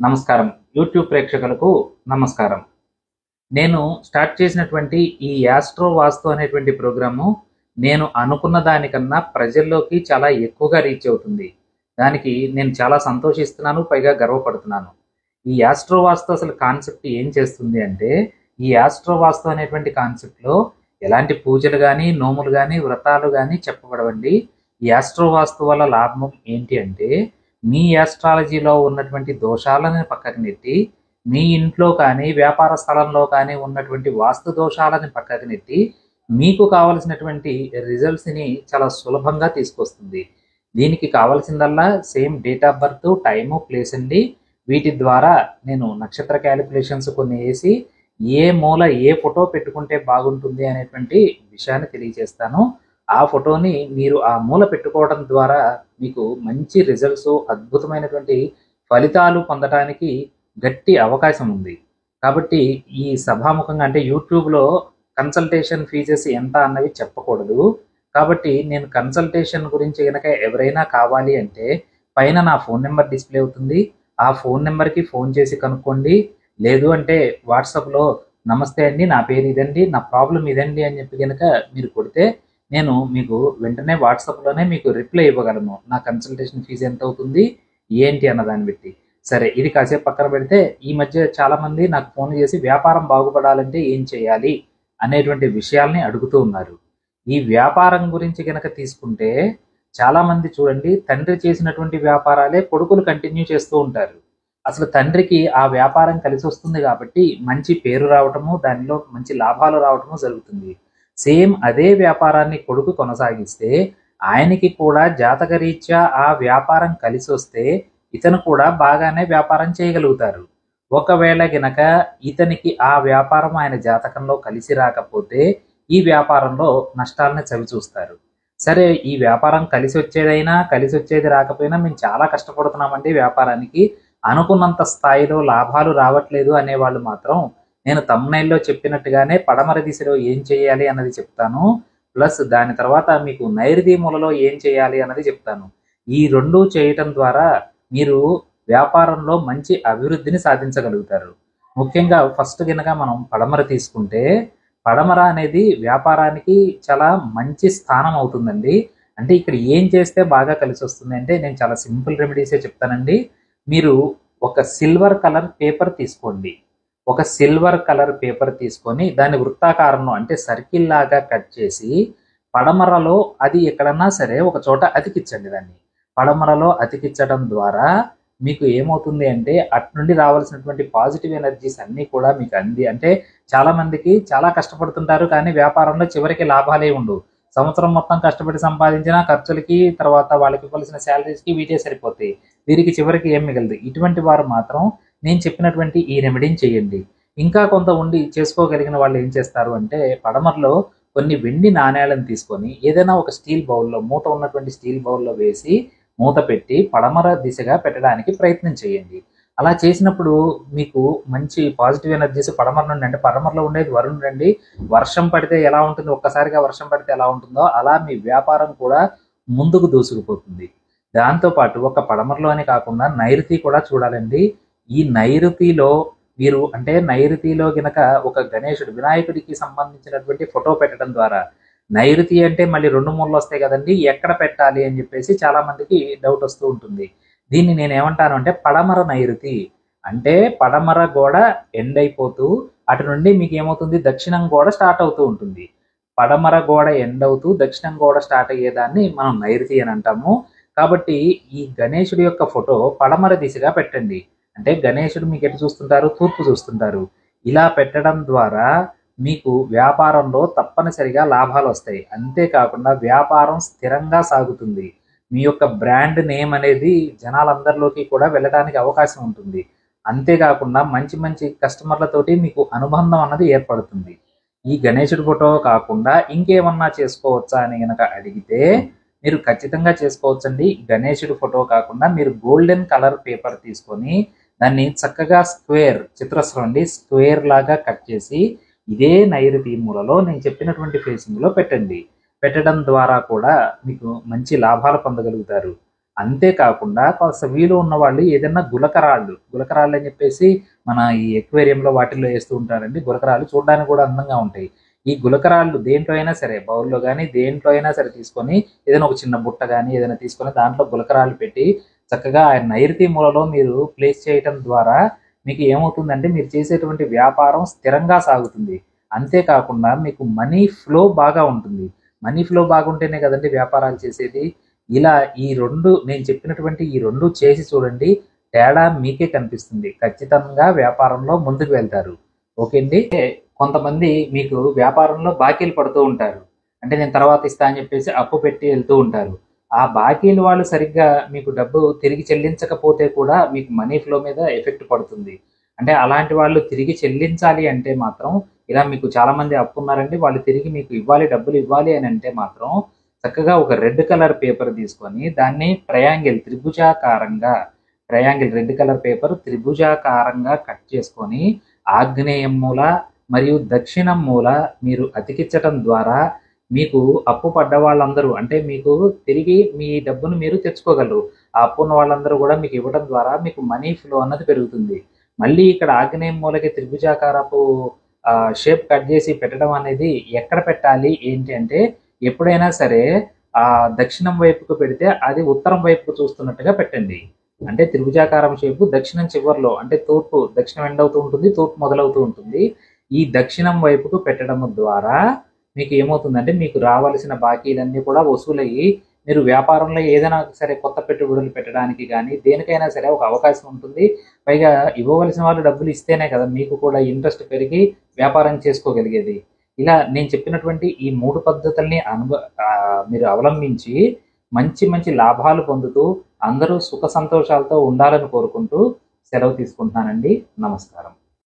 నమస్కారం. యూట్యూబ్ ప్రేక్షకులకు నమస్కారం. నేను స్టార్ట్ చేసినటువంటి ఈ యాస్ట్రో వాస్తు అనేటువంటి ప్రోగ్రాము నేను అనుకున్న దానికన్నా ప్రజల్లోకి చాలా ఎక్కువగా రీచ్ అవుతుంది. దానికి నేను చాలా సంతోషిస్తున్నాను. పైగా గర్వపడుతున్నాను. ఈ యాస్ట్రో వాస్తు అసలు కాన్సెప్ట్ ఏం చేస్తుంది అంటే, ఈ యాస్ట్రో వాస్తు అనేటువంటి కాన్సెప్ట్‌లో ఎలాంటి పూజలు గాని, నోములు గాని, వ్రతాలు గాని చెప్పబడవండి. ఈ యాస్ట్రో వాస్తు వల్ల లాభం ఏంటి అంటే, మీ యాస్ట్రాలజీలో ఉన్నటువంటి దోషాలను పక్కకు నెట్టి, మీ ఇంట్లో కానీ, వ్యాపార స్థలంలో కానీ ఉన్నటువంటి వాస్తు దోషాలను పక్కకు నెట్టి, మీకు కావలసినటువంటి రిజల్ట్స్‌ని చాలా సులభంగా తీసుకొస్తుంది. దీనికి కావాల్సిందల్లా same date of birth, time, place అండి. వీటి ద్వారా నేను నక్షత్ర క్యాలిక్యులేషన్స్ కొన్ని వేసి, ఏ మూల ఏ ఫోటో పెట్టుకుంటే బాగుంటుంది అనేటువంటి విషయాన్ని తెలియజేస్తాను. ఆ ఫోటోని మీరు ఆ మూల పెట్టుకోవడం ద్వారా మీకు మంచి రిజల్ట్స్, అద్భుతమైనటువంటి ఫలితాలు పొందటానికి గట్టి అవకాశం ఉంది. కాబట్టి ఈ సభాముఖంగా అంటే యూట్యూబ్‌లో కన్సల్టేషన్ ఫీజెస్ ఎంత అన్నవి చెప్పకూడదు. కాబట్టి నేను కన్సల్టేషన్ గురించి గనక ఎవరైనా కావాలి అంటే పైన నా ఫోన్ నెంబర్ డిస్‌ప్లే అవుతుంది. ఆ ఫోన్ నెంబర్‌కి ఫోన్ చేసి కనుక్కోండి. లేదు అంటే వాట్సాప్‌లో నమస్తే అండి, నా పేరు ఇదండి, నా ప్రాబ్లమ్ ఇదండి అని చెప్పి గనక మీరు కొడితే నేను మీకు వెంటనే వాట్సాప్‌లోనే మీకు రిప్లై ఇవ్వగలను. నా కన్సల్టేషన్ ఫీజు ఎంత అవుతుంది, ఏంటి అన్న దాన్ని బట్టి. సరే, ఇది కాసేపు పక్కన పెడితే ఈ మధ్య చాలామంది నాకు ఫోన్ చేసి వ్యాపారం బాగుపడాలంటే ఏం చేయాలి అనేటువంటి విషయాల్ని అడుగుతూ ఉన్నారు. ఈ వ్యాపారం గురించి గనక తీసుకుంటే చాలామంది చూడండి, తండ్రి చేసినటువంటి వ్యాపారాలే కొడుకులు కంటిన్యూ చేస్తూ ఉంటారు. అసలు తండ్రికి ఆ వ్యాపారం కలిసి వస్తుంది కాబట్టి మంచి పేరు రావటము, దానిలో మంచి లాభాలు రావటము జరుగుతుంది. సేమ్ అదే వ్యాపారాన్ని కొడుకు కొనసాగిస్తే ఆయనకి కూడా జాతకరీత్యా ఆ వ్యాపారం కలిసి వస్తే ఇతను కూడా బాగానే వ్యాపారం చేయగలుగుతారు. ఒకవేళ గనక ఇతనికి ఆ వ్యాపారం ఆయన జాతకంలో కలిసి రాకపోతే ఈ వ్యాపారంలో నష్టాలను చవిచూస్తారు. సరే, ఈ వ్యాపారం కలిసి వచ్చేదైనా కలిసి వచ్చేది రాకపోయినా మేము చాలా కష్టపడుతున్నామండి వ్యాపారానికి, అనుకున్నంత స్థాయిలో లాభాలు రావట్లేదు అనేవాళ్ళు మాత్రం నేను థంబ్‌నెయిల్‌లో చెప్పినట్టుగానే పడమర దిశలో ఏం చేయాలి అన్నది చెప్తాను. ప్లస్ దాని తర్వాత మీకు నైరుతి మూలలో ఏం చేయాలి అన్నది చెప్తాను. ఈ 2 చేయటం ద్వారా మీరు వ్యాపారంలో మంచి అభివృద్ధిని సాధించగలుగుతారు. ముఖ్యంగా ఫస్ట్ గనక మనం పడమర తీసుకుంటే, పడమర అనేది వ్యాపారానికి చాలా మంచి స్థానం అవుతుందండి. అంటే ఇక్కడ ఏం చేస్తే బాగా కలిసి వస్తుంది అంటే నేను చాలా సింపుల్ రెమెడీసే చెప్తానండి. మీరు ఒక సిల్వర్ కలర్ పేపర్ తీసుకోండి. ఒక సిల్వర్ కలర్ పేపర్ తీసుకొని దాన్ని వృత్తాకారంలో అంటే సర్కిల్ లాగా కట్ చేసి పడమరలో అది ఎక్కడన్నా సరే ఒక చోట అతికించండి దాన్ని. పడమరలో అతికించడం ద్వారా మీకు ఏమవుతుంది అంటే అటు నుండి రావాల్సినటువంటి పాజిటివ్ ఎనర్జీస్ అన్నీ కూడా మీకు అంది. అంటే చాలా మందికి చాలా కష్టపడుతుంటారు కానీ వ్యాపారంలో చివరికి లాభాలే ఉండవు. సంవత్సరం మొత్తం కష్టపడి సంపాదించిన ఖర్చులకి, తర్వాత వాళ్ళకి ఇవ్వాల్సిన శాలరీస్‌కి వీటే సరిపోతాయి. వీరికి చివరికి ఏం మిగలదు. ఇటువంటి వారు మాత్రం నేను చెప్పినటువంటి ఈ రెమెడీని చేయండి. ఇంకా కొంత ఉండి చేసుకోగలిగిన వాళ్ళు ఏం చేస్తారు అంటే పడమరలో కొన్ని వెండి నాణేలను తీసుకొని ఏదైనా ఒక స్టీల్ బౌల్‌లో, మూత ఉన్నటువంటి స్టీల్ బౌల్‌లో వేసి మూత పెట్టి పడమర దిశగా పెట్టడానికి ప్రయత్నం చేయండి. అలా చేసినప్పుడు మీకు మంచి పాజిటివ్ ఎనర్జీస్ పడమర నుండి, అంటే పడమరలో ఉండేది వరుణుడండి. వర్షం పడితే ఎలా ఉంటుంది, ఒక్కసారిగా వర్షం పడితే ఎలా ఉంటుందో అలా మీ వ్యాపారం కూడా ముందుకు దూసుకుపోతుంది. దాంతోపాటు ఒక పడమరలోనే కాకుండా నైరుతి కూడా చూడాలండి. ఈ నైరుతిలో మీరు అంటే నైరుతిలో గనక ఒక గణేశుడు, వినాయకుడికి సంబంధించినటువంటి ఫోటో పెట్టడం ద్వారా, నైరుతి అంటే మళ్ళీ 2 మూలలు వస్తాయి కదండి, ఎక్కడ పెట్టాలి అని చెప్పేసి చాలా మందికి డౌట్ వస్తూ ఉంటుంది. దీన్ని నేను ఏమంటాను అంటే పడమర నైరుతి అంటే పడమర గోడ ఎండ్ అయిపోతూ అటు నుండి మీకు ఏమవుతుంది, దక్షిణం గోడ స్టార్ట్ అవుతూ ఉంటుంది. పడమర గోడ ఎండ్ అవుతూ దక్షిణం గోడ స్టార్ట్ అయ్యేదాన్ని మనం నైరుతి అని అంటాము. కాబట్టి ఈ గణేశుడి యొక్క ఫోటో పడమర దిశగా పెట్టండి. అంటే గణేశుడు మీకు ఎటు చూస్తుంటారు, తూర్పు చూస్తుంటారు. ఇలా పెట్టడం ద్వారా మీకు వ్యాపారంలో తప్పనిసరిగా లాభాలు వస్తాయి. అంతేకాకుండా వ్యాపారం స్థిరంగా సాగుతుంది. మీ యొక్క బ్రాండ్ నేమ్ అనేది జనాలందరిలోకి కూడా వెళ్ళడానికి అవకాశం ఉంటుంది. అంతేకాకుండా మంచి మంచి కస్టమర్లతోటి మీకు అనుబంధం అన్నది ఏర్పడుతుంది. ఈ గణేశుడి ఫోటో కాకుండా ఇంకేమన్నా చేసుకోవచ్చా అని గనక అడిగితే మీరు ఖచ్చితంగా చేసుకోవచ్చండి. గణేశుడి ఫోటో కాకుండా మీరు గోల్డెన్ కలర్ పేపర్ తీసుకొని దాన్ని చక్కగా స్క్వేర్, చతురస్రం అండి, స్క్వేర్ లాగా కట్ చేసి ఇదే నైరుతి మూలలో నేను చెప్పినటువంటి ఫేసింగ్‌లో పెట్టండి. పెట్టడం ద్వారా కూడా మీకు మంచి లాభాలు పొందగలుగుతారు. అంతేకాకుండా కాస్త వీలు ఉన్న వాళ్ళు ఏదైనా గులకరాళ్ళు అని చెప్పేసి మన ఈ ఎక్వేరియంలో వాటిల్లో వేస్తూ ఉంటారండి. గులకరాళ్ళు చూడడానికి కూడా అందంగా ఉంటాయి. ఈ గులకరాళ్ళు దేంట్లో అయినా సరే, బౌల్లో కానీ దేంట్లో అయినా సరే తీసుకొని, ఏదైనా ఒక చిన్న బుట్ట కానీ ఏదైనా తీసుకొని దాంట్లో గులకరాళ్ళు పెట్టి చక్కగా ఆ నైరుతి మూలలో మీరు ప్లేస్ చేయటం ద్వారా మీకు ఏమవుతుందంటే మీరు చేసేటువంటి వ్యాపారం స్థిరంగా సాగుతుంది. అంతేకాకుండా మీకు మనీ ఫ్లో బాగా ఉంటుంది. మనీ ఫ్లో బాగుంటేనే కదండి వ్యాపారాలు చేసేది. ఇలా నేను చెప్పినటువంటి ఈ రెండు చేసి చూడండి, తేడా మీకే కనిపిస్తుంది. ఖచ్చితంగా వ్యాపారంలో ముందుకు వెళ్తారు. ఓకే అండి. కొంతమంది మీకు వ్యాపారంలో బాకీలు పడుతూ ఉంటారు. అంటే నేను తర్వాత ఇస్తా అని చెప్పేసి అప్పు పెట్టి వెళ్తూ ఉంటారు. ఆ బాకీలు వాళ్ళు సరిగ్గా మీకు డబ్బు తిరిగి చెల్లించకపోతే కూడా మీకు మనీ ఫ్లో మీద ఎఫెక్ట్ పడుతుంది. అంటే అలాంటి వాళ్ళు తిరిగి చెల్లించాలి అంటే మాత్రం, ఇలా మీకు చాలా మంది అప్పు ఉన్నారండి, వాళ్ళు తిరిగి మీకు ఇవ్వాలి, డబ్బులు ఇవ్వాలి అని అంటే మాత్రం చక్కగా ఒక రెడ్ కలర్ పేపర్ తీసుకొని దాన్ని రెడ్ కలర్ పేపర్ త్రిభుజాకారంగా కట్ చేసుకొని ఆగ్నేయం మూల మరియు దక్షిణం మూల మీరు అతికించటం ద్వారా మీకు అప్పు పడ్డ వాళ్ళందరూ, అంటే మీకు తిరిగి మీ డబ్బును మీరు తెచ్చుకోగలరు. ఆ అప్పు ఉన్న వాళ్ళందరూ కూడా మీకు ఇవ్వడం ద్వారా మీకు మనీ ఫ్లో అన్నది పెరుగుతుంది. మళ్ళీ ఇక్కడ ఆగ్నేయం మూలకి త్రిభుజాకారపు షేప్ కట్ చేసి పెట్టడం అనేది ఎక్కడ పెట్టాలి ఏంటి అంటే, ఎప్పుడైనా సరే ఆ దక్షిణం వైపుకు పెడితే అది ఉత్తరం వైపుకు చూస్తున్నట్టుగా పెట్టండి. అంటే త్రిభుజాకారం షేపు దక్షిణం చివరిలో, అంటే దక్షిణం ఎండ్ అవుతూ ఉంటుంది, తూర్పు మొదలవుతూ ఉంటుంది. ఈ దక్షిణం వైపుకు పెట్టడం ద్వారా మీకు ఏమవుతుందంటే మీకు రావాల్సిన బాకీలన్నీ కూడా వసూలయ్యి మీరు వ్యాపారంలో ఏదైనా సరే కొత్త పెట్టుబడులు పెట్టడానికి కానీ దేనికైనా సరే ఒక అవకాశం ఉంటుంది. పైగా ఇవ్వవలసిన వాళ్ళు డబ్బులు ఇస్తేనే కదా మీకు కూడా ఇంట్రెస్ట్ పెరిగి వ్యాపారం చేసుకోగలిగేది. ఇలా నేను చెప్పినటువంటి ఈ 3 పద్ధతుల్ని మీరు అవలంబించి మంచి మంచి లాభాలు పొందుతూ అందరూ సుఖ సంతోషాలతో ఉండాలని కోరుకుంటూ సెలవు తీసుకుంటున్నానండి. నమస్కారం.